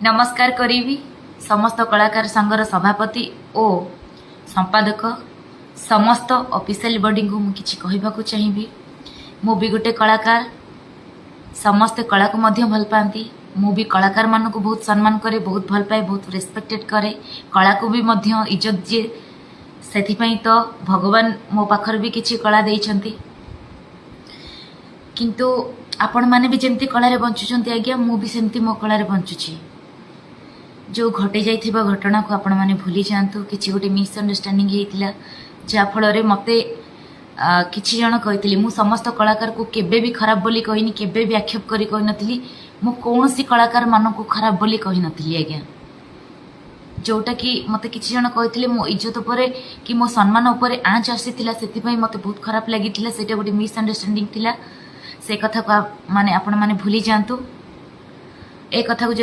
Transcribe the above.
नमस्कार करी समस्त कलाकार संघर सभापति और संपादक समस्त ऑफिशियल बॉडी को मुझे कहवाक चाहिए। मु भी गोटे कलाकार, समस्ते कला को मध्य भल पाती। मु भी कलाकार मान को बहुत सम्मान करे, बहुत भल पाए, बहुत रेस्पेक्टेड करे। कला को भी मध्य इज्जत जे से तो भगवान मो पाखर भी किसी कला देइछंती। किंतु आपण माने भी जमती कला रे बंचुचंती आज्ञा, मु भी सेमती मो कला रे बंचुची। जो घटी जाइथिबा घटना को आपण माने भूली जातु। किछि गोटे मिसअंडरस्टैंडिंग हेतिला जा फल मते किछि जण कहितली। मु समस्त कलाकार को केबे भी खराब बोली कहिनी, केबे भी आक्षेप करी कहि नथली। मु कोनोसी कलाकार मान को खराब बोली कहि नथली आज्ञा। जोटा कि मते किछि जण कहितले मो इज्जत उपरे कि मो सम्मान उपरे आँच आसीथिला, सेति पई मते बहुत खराब लागिथिला। सेटा गोटे मिसअंडरस्टैंडिंग थिला। से कथा को माने आपण माने भूली जातु। ए कथा को